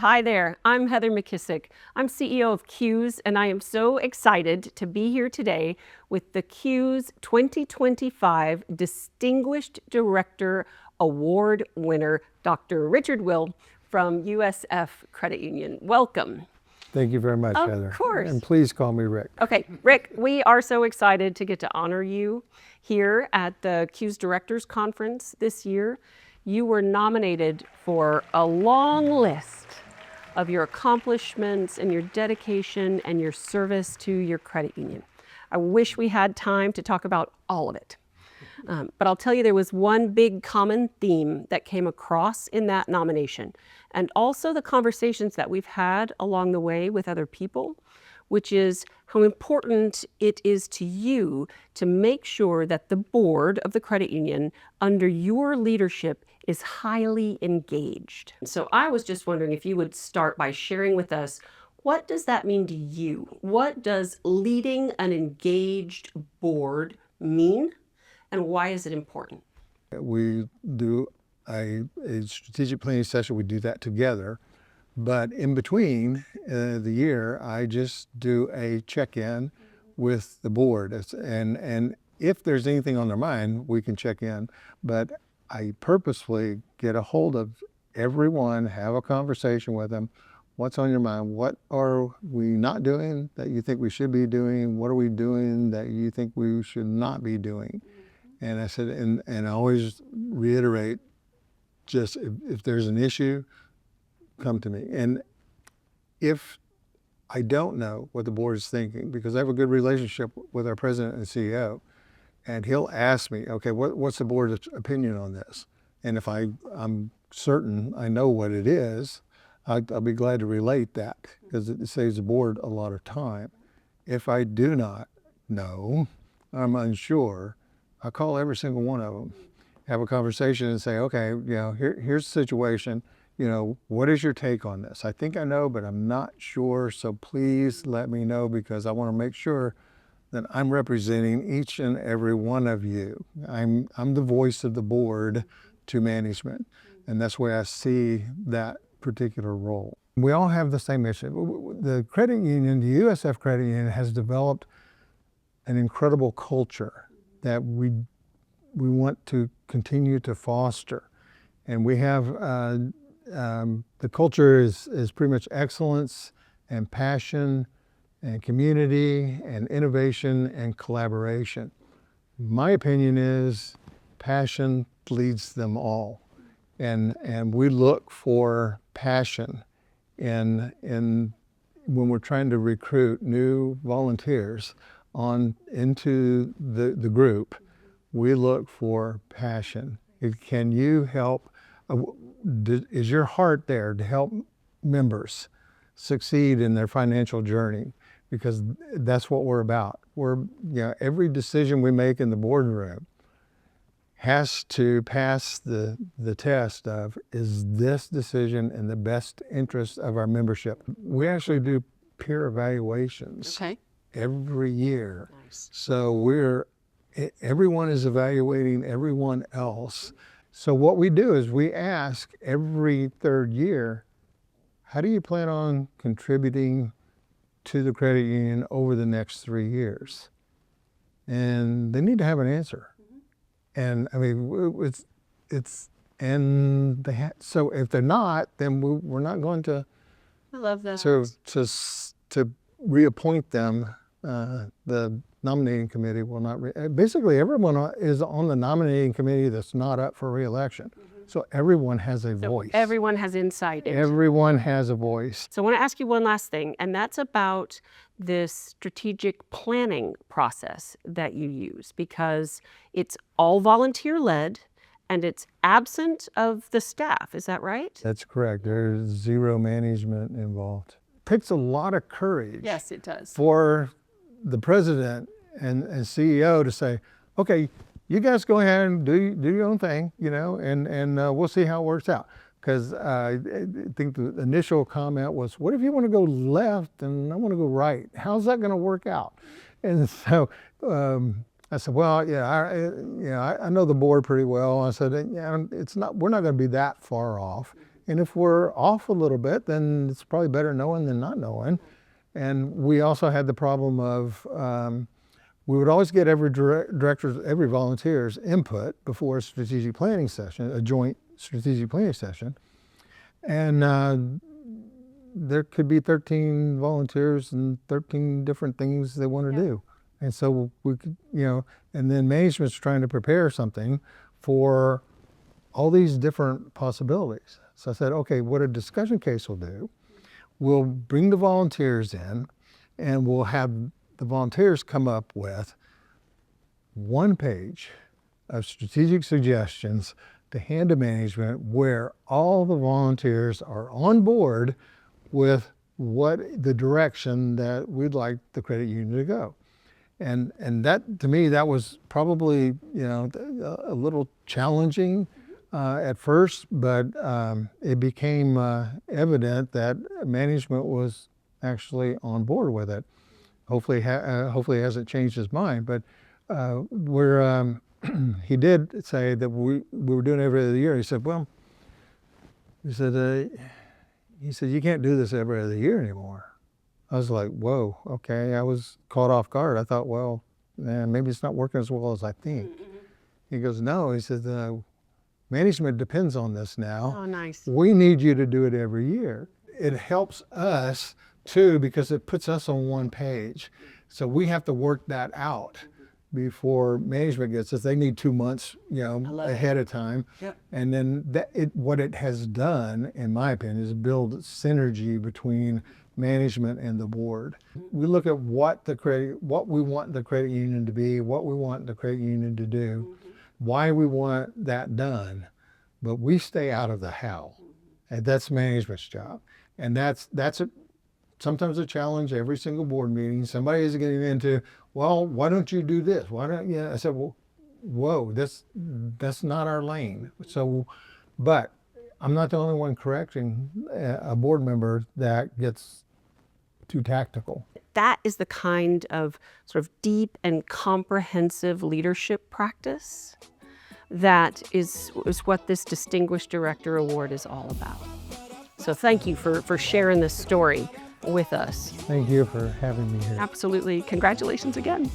Hi there, I'm Heather McKissick. I'm CEO of CUES, and I am so excited to be here today with the CUES 2025 Distinguished Director Award winner, Dr. Richard Will from USF Credit Union. Welcome. Thank you very much, Heather. Of course. And please call me Rick. Okay, Rick, we are so excited to get to honor you here at the CUES Directors Conference this year. You were nominated for a long list of your accomplishments and your dedication and your service to your credit union. I wish we had time to talk about all of it. But I'll tell you, there was one big common theme that came across in that nomination, and also the conversations that we've had along the way with other people, which is how important it is to you to make sure that the board of the credit union under your leadership is highly engaged. So I was just wondering if you would start by sharing with us, what does that mean to you? What does leading an engaged board mean, and why is it important? We do a strategic planning session. We do that together. But in between the year, I just do a check-in with the board. And if there's anything on their mind, we can check in. But I purposefully get a hold of everyone, have a conversation with them. What's on your mind? What are we not doing that you think we should be doing? What are we doing that you think we should not be doing? And I said, and I always reiterate, just if there's an issue, come to me. And if I don't know what the board is thinking, because I have a good relationship with our president and CEO, and he'll ask me, okay, what's the board's opinion on this? And if I'm certain I know what it is, I'll be glad to relate that, because it saves the board a lot of time. If I do not know, I'm unsure, I call every single one of them, have a conversation and say, okay, here's the situation. What is your take on this? I think I know, but I'm not sure. So please let me know, because I want to make sure that I'm representing each and every one of you. I'm the voice of the board to management. And that's where I see that particular role. We all have the same mission. The credit union, the USF Credit Union, has developed an incredible culture that we want to continue to foster. And we have the culture is pretty much excellence and passion and community and innovation and collaboration. My opinion is passion leads them all. And we look for passion in when we're trying to recruit new volunteers into the group. We look for passion. Can you help? Is your heart there to help members succeed in their financial journey? Because that's what we're about. Every decision we make in the boardroom has to pass the test of, is this decision in the best interest of our membership? We actually do peer evaluations every year. Nice. So everyone is evaluating everyone else. So what we do is we ask every third year, how do you plan on contributing to the credit union over the next 3 years? And they need to have an answer. And I mean, so if they're not, then we're not going to. I love that. To reappoint them. The nominating committee will not. Basically, everyone is on the nominating committee that's not up for re-election. So everyone has a voice. Everyone has insight. Everyone has a voice. So I want to ask you one last thing, and that's about this strategic planning process that you use, because it's all volunteer-led and it's absent of the staff. Is that right? That's correct. There's zero management involved. It takes a lot of courage. Yes, it does. For the president and CEO to say, okay, you guys go ahead and do your own thing, and we'll see how it works out. Because I think the initial comment was, what if you want to go left and I want to go right? How's that going to work out? And so I said, well, I know the board pretty well. I said, we're not going to be that far off. And if we're off a little bit, then it's probably better knowing than not knowing. And we also had the problem of we would always get every every volunteer's input before a strategic planning session, a joint strategic planning session. And there could be 13 volunteers and 13 different things they want to do. And so we could, and then management's trying to prepare something for all these different possibilities. So I said, okay, what a discussion case will do, we'll bring the volunteers in and we'll have the volunteers come up with 1 page of strategic suggestions to hand to management where all the volunteers are on board with what the direction that we'd like the credit union to go. And that, to me, that was probably, a little challenging at first, but it became evident that management was actually on board with it. Hopefully he hasn't changed his mind, but he did say that we were doing it every other year. He said, you can't do this every other year anymore. I was like, whoa, okay. I was caught off guard. I thought, well, man, maybe it's not working as well as I think. He goes, no. He said, management depends on this now. Oh, nice. We need you to do it every year. It helps us too because it puts us on 1 page. So we have to work that out before management gets us. They need 2 months, ahead of time. Yep. And then what it has done, in my opinion, is build synergy between management and the board. We look at what we want the credit union to be, what we want the credit union to do, why we want that done, but we stay out of the how. And that's management's job. And that's sometimes a challenge every single board meeting. Somebody is getting into, well, why don't you do this? Why don't you? I said, well, whoa, that's not our lane. So, but I'm not the only one correcting a board member that gets too tactical. That is the kind of sort of deep and comprehensive leadership practice that is what this Distinguished Director Award is all about. So thank you for sharing this story with us. Thank you for having me here. Absolutely. Congratulations again.